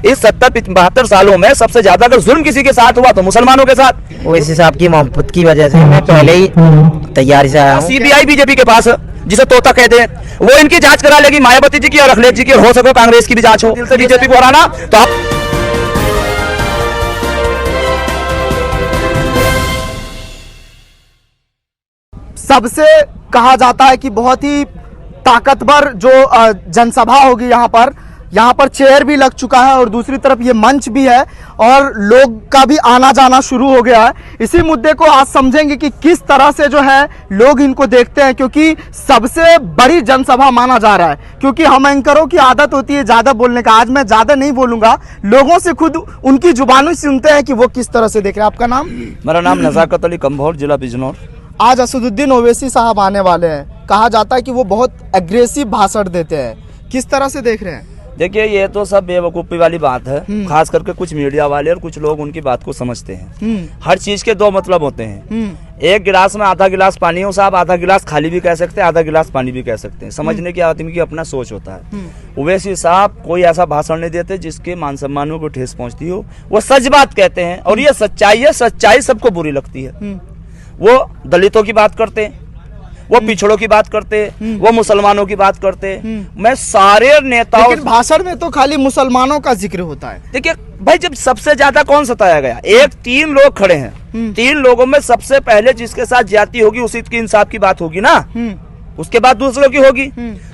इस 70-72 सालों में सबसे ज्यादा अगर जुल्म किसी के साथ हुआ तो मुसलमानों के साथ। ओवैसी साहब की मोहब्बत की वजह से मैं पहले ही तैयारी से आया हूँ। सीबीआई बीजेपी के पास जिसे तोता कहते हैं, वो इनकी जांच करा लेगी, मायावती जी की और अखिलेश जी की, और हो सके कांग्रेस की भी जांच हो। दिल से बीजेपी को हराना तो आप सबसे कहा जाता है कि बहुत ही ताकतवर जो जनसभा होगी यहाँ पर चेयर भी लग चुका है और दूसरी तरफ ये मंच भी है और लोग का भी आना जाना शुरू हो गया है। इसी मुद्दे को आज समझेंगे कि किस तरह से जो है लोग इनको देखते हैं, क्योंकि सबसे बड़ी जनसभा माना जा रहा है। क्योंकि हम एंकरों की आदत होती है ज्यादा बोलने का, आज मैं ज्यादा नहीं बोलूंगा, लोगों से खुद उनकी जुबानों से सुनते हैं कि वो किस तरह से देख रहे हैं। आपका नाम? मेरा नाम नजाकत अली कंभौर, जिला बिजनौर। आज असदुद्दीन ओवैसी साहब आने वाले हैं, कहा जाता है कि वो बहुत एग्रेसिव भाषण देते हैं, किस तरह से देख रहे हैं? देखिए, ये तो सब बेवकूफ़ी वाली बात है, खास करके कुछ मीडिया वाले और कुछ लोग उनकी बात को समझते हैं। हर चीज के दो मतलब होते हैं। एक गिलास में आधा गिलास पानी हो साहब, आधा गिलास खाली भी कह सकते हैं, आधा गिलास पानी भी कह सकते हैं। समझने की आदमी की अपना सोच होता है। ओवैसी साहब कोई ऐसा भाषण नहीं देते जिसके मान सम्मानों को ठेस पहुंचती हो। वो सच बात कहते हैं और ये सच्चाई है। सच्चाई सबको बुरी लगती है। वो दलितों की बात करते हैं, वो पिछड़ों की बात करते हैं, वो मुसलमानों की बात करते हैं। मैं सारे नेताओं, लेकिन भाषण में तो खाली मुसलमानों का जिक्र होता है। देखिए भाई, जब सबसे ज्यादा कौन सताया गया? एक 3 लोग खड़े हैं, 3 लोगों में सबसे पहले जिसके साथ ज्यादती होगी उसी की इंसाफ की बात होगी ना, उसके बाद दूसरों की होगी।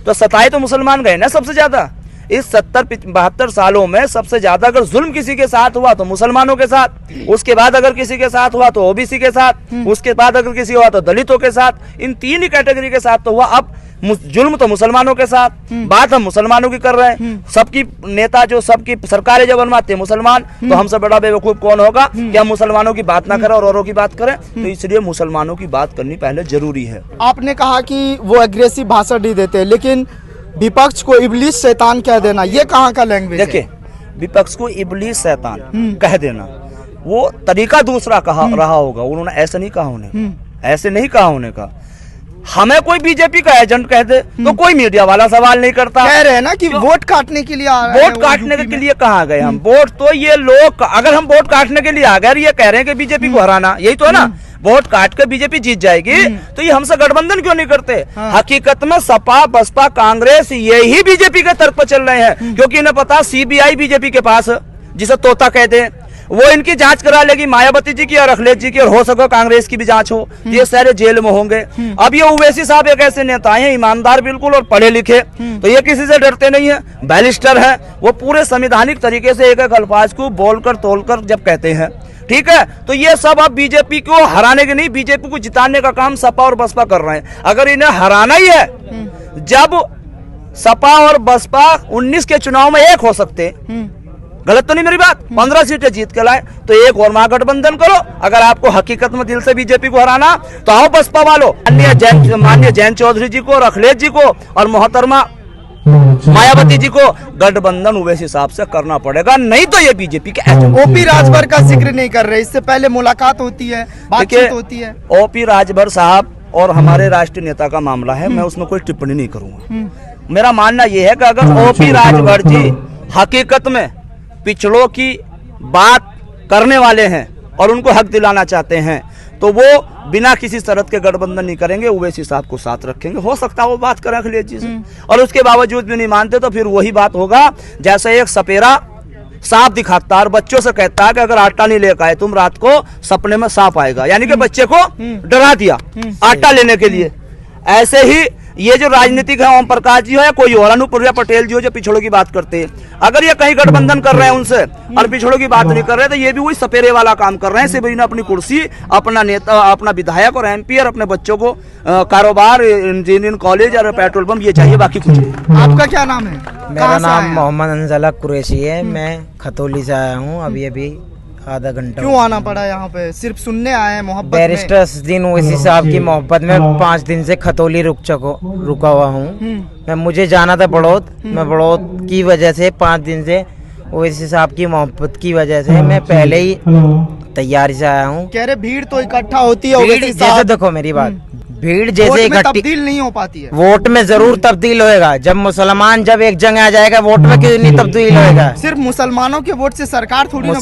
तो सताए तो मुसलमान गए ना सबसे ज्यादा। इस 70-72 सालों में सबसे ज्यादा अगर जुल्म किसी के साथ हुआ तो मुसलमानों के साथ, उसके बाद अगर किसी के साथ हुआ तो ओबीसी के साथ, उसके बाद अगर किसी हुआ तो दलितों के साथ। इन 3 ही कैटेगरी के साथ तो हुआ। अब जुल्म तो मुसलमानों के साथ, बात हम मुसलमानों की कर रहे हैं। सबकी नेता जो सबकी सरकारें जब बनवाते हैं मुसलमान, तो हमसे बड़ा बेवकूफ कौन होगा कि हम मुसलमानों की बात ना करें और औरों की बात करें। तो इसलिए मुसलमानों की बात करनी पहले जरूरी है। आपने कहा कि वो एग्रेसिव भाषण नहीं देते, लेकिन विपक्ष को इबलीस शैतान कह देना, ये कहाँ का लैंग्वेज है? देखिए, विपक्ष को इबलीस शैतान कह देना, वो तरीका दूसरा कहा रहा होगा। उन्होंने ऐसे नहीं कहा, उन्हें ऐसे नहीं कहा। उन्हें कहा हमें कोई बीजेपी का एजेंट कह दे तो कोई मीडिया वाला सवाल नहीं करता। कह रहे हैं ना कि वोट काटने के लिए आ रहे हैं। वोट काटने के लिए कहाँ गए हम? वोट तो ये लोग, अगर हम वोट काटने के लिए आ गए, ये कह रहे हैं कि बीजेपी को हराना, यही तो है ना, वोट काट के बीजेपी जीत जाएगी, तो ये हमसे गठबंधन क्यों नहीं करते? हकीकत में सपा, बसपा, कांग्रेस यही बीजेपी के तर्क पर चल रहे हैं, क्योंकि इन्हें पता सीबीआई बीजेपी के पास, जिसे तोता कहते हैं, वो इनकी जांच करा लेगी, मायावती जी की और अखिलेश जी की, और हो सके कांग्रेस की भी जांच हो। ये सारे जेल में होंगे। अब ये ओवैसी साहब एक ऐसे नेता हैं, ईमानदार बिल्कुल और पढ़े लिखे, तो ये किसी से डरते नहीं है, बैरिस्टर है। वो पूरे संवैधानिक तरीके से एक एक अल्फाज को बोलकर तोलकर जब कहते हैं, ठीक है। तो ये सब अब बीजेपी को हराने के नहीं, बीजेपी को जिताने का काम सपा और बसपा कर रहे हैं। अगर इन्हें हराना ही है, जब सपा और बसपा 19 के चुनाव में एक हो सकते, गलत तो नहीं मेरी बात, 15 सीटें जीत के लाए, तो एक और महागठबंधन करो। अगर आपको हकीकत में दिल से बीजेपी को हराना, तो आओ बसपा वालों, माननीय जैन चौधरी जी को और अखिलेश जी को और मोहतरमा मायावती जी को गठबंधन ओवैसी साहब से करना पड़ेगा, नहीं तो ये बीजेपी के एजेंट। ओपी राजभर का जिक्र नहीं कर रहे, इससे पहले मुलाकात होती है, बातचीत होती है। ओपी राजभर साहब और हमारे राष्ट्रीय नेता का मामला है, मैं उसमें कोई टिप्पणी नहीं करूंगा। मेरा मानना यह है कि अगर ओपी राजभर जी हकीकत में पिछड़ों की बात करने वाले हैं और उनको हक दिलाना चाहते हैं, तो वो बिना किसी शर्त के गठबंधन नहीं करेंगे, ओवैसी साहब को साथ रखेंगे। हो सकता है वो बात करें अखिलेश जी से, और उसके बावजूद भी नहीं मानते तो फिर वही बात होगा जैसे एक सपेरा सांप दिखाता और बच्चों से कहता है कि अगर आटा नहीं लेकर आए तुम, रात को सपने में सांप आएगा, यानी कि बच्चे को डरा दिया आटा लेने के लिए। ऐसे ही ये जो राजनीतिक है, ओम प्रकाश जी हो या कोई और, अनुप्रिया पटेल जी हो, जो पिछड़ों की बात करते हैं, अगर ये कहीं गठबंधन कर रहे हैं उनसे और पिछड़ों की बात नहीं कर रहे, तो ये भी वही सपेरे वाला काम कर रहे हैं। सिर्फ इन्हें अपनी कुर्सी, अपना नेता, अपना विधायक और एमपी और अपने बच्चों को कारोबार, इंजीनियरिंग कॉलेज और पेट्रोल पंप ये चाहिए, बाकी कुछ नहीं। आपका क्या नाम है? मेरा नाम मोहम्मद अंजला कुरैशी है। मैं खतौली से आया हूँ, अभी आधा घंटा। क्यों आना पड़ा यहाँ पे? सिर्फ सुनने आए हैं मोहब्बत में? बैरिस्टर असदुद्दीन ओवैसी साहब की मोहब्बत में 5 दिन से खतौली रुका हुआ हूँ। मुझे जाना था बड़ौद, मैं बड़ौद की वजह से 5 दिन से ओवैसी साहब की मोहब्बत की वजह से मैं पहले ही तैयारी से आया हूँ। कह रहे भीड़ तो इकट्ठा होती है। जैसे देखो मेरी बात, भीड़ वोट जैसे में इकट्ठी, तब्दील नहीं हो पाती है। वोट में जरूर तब्दील होएगा। जब मुसलमान जब एक जगह आ जाएगा, वोट में क्यों नहीं तब्दील होएगा? सिर्फ मुसलमानों के वोट से सरकार थोड़ी ना